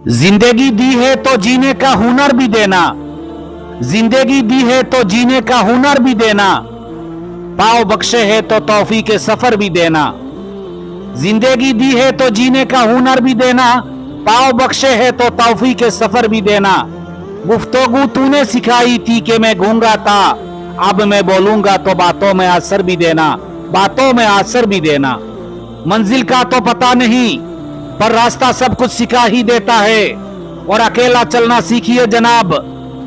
जिंदगी दी है तो जीने का हुनर भी देना, जिंदगी दी है तो जीने का हुनर भी देना, पाव बख्शे है तो तौफीक के सफर भी देना। जिंदगी दी है तो जीने का हुनर भी देना, पाव बख्शे है तो तौफीक के सफर भी देना। गुफ्तगू तूने सिखाई थी कि मैं गूंगा था, अब मैं बोलूंगा तो बातों में असर भी देना, बातों में असर भी देना। मंजिल का तो पता नहीं पर रास्ता सब कुछ सिखा ही देता है, और अकेला चलना सीखिए जनाब,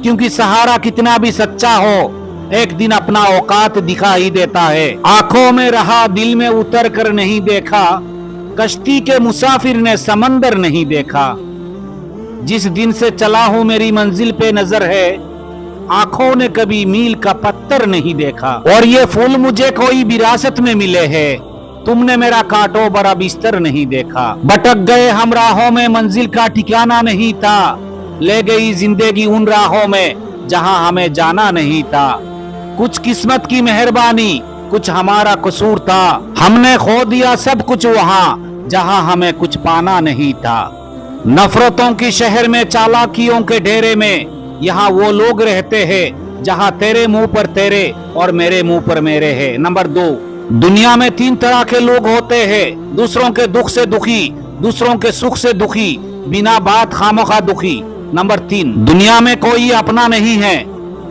क्योंकि सहारा कितना भी सच्चा हो एक दिन अपना औकात दिखा ही देता है। आंखों में रहा दिल में उतर कर नहीं देखा, कश्ती के मुसाफिर ने समंदर नहीं देखा। जिस दिन से चला हूं मेरी मंजिल पे नजर है, आंखों ने कभी मील का पत्थर नहीं देखा। और ये फूल मुझे कोई विरासत में मिले हैं, तुमने मेरा कांटों भरा बिस्तर नहीं देखा। भटक गए हम राहों में, मंजिल का ठिकाना नहीं था, ले गई जिंदगी उन राहों में जहां हमें जाना नहीं था। कुछ किस्मत की मेहरबानी, कुछ हमारा कसूर था, हमने खो दिया सब कुछ वहां जहां हमें कुछ पाना नहीं था। नफरतों की शहर में, चालाकियों के डेरे में, यहाँ वो लोग रहते हैं जहां तेरे मुंह पर तेरे और मेरे मुंह पर मेरे है। नंबर 2, दुनिया में 3 तरह के लोग होते हैं, दूसरों के दुख से दुखी, दूसरों के सुख से दुखी, बिना बात खामोखा दुखी। नंबर 3, दुनिया में कोई अपना नहीं है,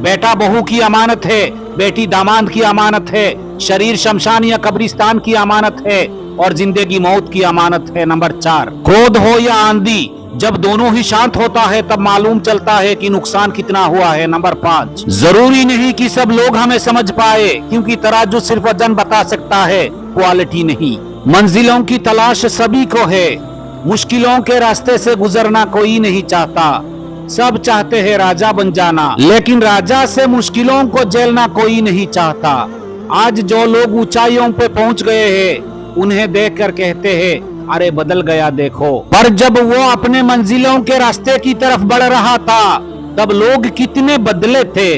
बेटा बहू की अमानत है, बेटी दामाद की अमानत है, शरीर शमशान या कब्रिस्तान की अमानत है, और जिंदगी मौत की अमानत है। नंबर 4, क्रोध हो या आंधी, जब दोनों ही शांत होता है तब मालूम चलता है कि नुकसान कितना हुआ है। नंबर 5, जरूरी नहीं कि सब लोग हमें समझ पाए, क्योंकि तराजू सिर्फ वजन बता सकता है, क्वालिटी नहीं। मंजिलों की तलाश सभी को है, मुश्किलों के रास्ते से गुजरना कोई नहीं चाहता, सब चाहते हैं राजा बन जाना, लेकिन राजा से मुश्किलों को झेलना कोई नहीं चाहता। आज जो लोग ऊंचाइयों पे पहुंच गए हैं, उन्हें देखकर कहते हैं अरे बदल गया देखो, पर जब वो अपने मंजिलों के रास्ते की तरफ बढ़ रहा था तब लोग कितने बदले थे,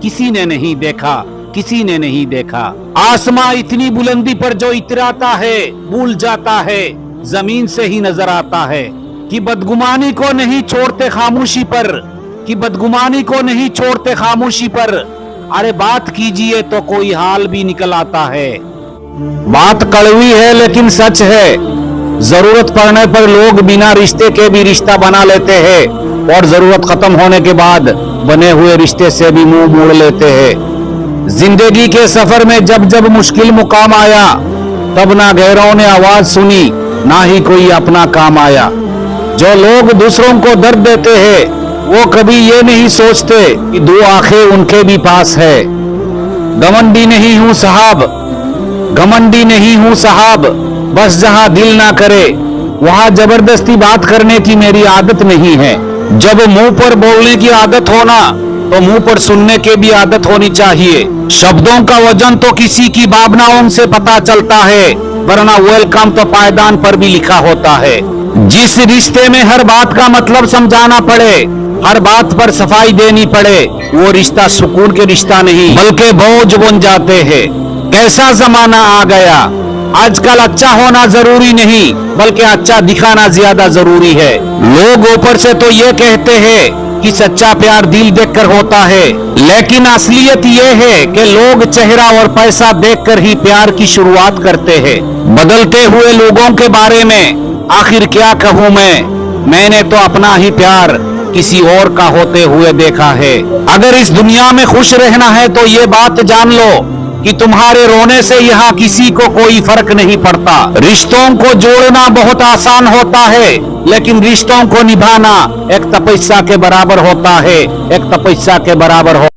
किसी ने नहीं देखा, किसी ने नहीं देखा। आसमां इतनी बुलंदी पर जो इतराता है भूल जाता है, जमीन से ही नजर आता है कि बदगुमानी को नहीं छोड़ते खामोशी पर, कि बदगुमानी को नहीं छोड़ते खामोशी पर। अरे बात कीजिए तो कोई हाल भी निकल आता है। बात कड़वी है लेकिन सच है, जरूरत पड़ने पर लोग बिना रिश्ते के भी रिश्ता बना लेते हैं, और जरूरत खत्म होने के बाद बने हुए रिश्ते से भी मुंह मोड़ लेते हैं। जिंदगी के सफर में जब जब मुश्किल मुकाम आया, तब ना गैरों ने आवाज सुनी, ना ही कोई अपना काम आया। जो लोग दूसरों को दर्द देते हैं, वो कभी ये नहीं सोचते कि 2 आंखें उनके भी पास है। घमंडी नहीं हूं साहब, घमंडी नहीं हूं साहब, बस जहां दिल ना करे वहां जबरदस्ती बात करने की मेरी आदत नहीं है। जब मुंह पर बोलने की आदत होना, तो मुंह पर सुनने की भी आदत होनी चाहिए। शब्दों का वजन तो किसी की भावनाओं से पता चलता है, वरना वेलकम तो पायदान पर भी लिखा होता है। जिस रिश्ते में हर बात का मतलब समझाना पड़े, हर बात पर सफाई देनी पड़े, वो रिश्ता सुकून के रिश्ता नहीं बल्कि बोझ बन जाते हैं। कैसा जमाना आ गया, आजकल अच्छा होना जरूरी नहीं बल्कि अच्छा दिखाना ज्यादा जरूरी है। लोग ऊपर से तो ये कहते हैं कि सच्चा प्यार दिल देखकर होता है, लेकिन असलियत ये है कि लोग चेहरा और पैसा देखकर ही प्यार की शुरुआत करते हैं। बदलते हुए लोगों के बारे में आखिर क्या कहूँ मैंने तो अपना ही प्यार किसी और का होते हुए देखा है। अगर इस दुनिया में खुश रहना है तो ये बात जान लो कि तुम्हारे रोने से यहाँ किसी को कोई फर्क नहीं पड़ता। रिश्तों को जोड़ना बहुत आसान होता है, लेकिन रिश्तों को निभाना एक तपस्या के बराबर होता है, एक तपस्या के बराबर हो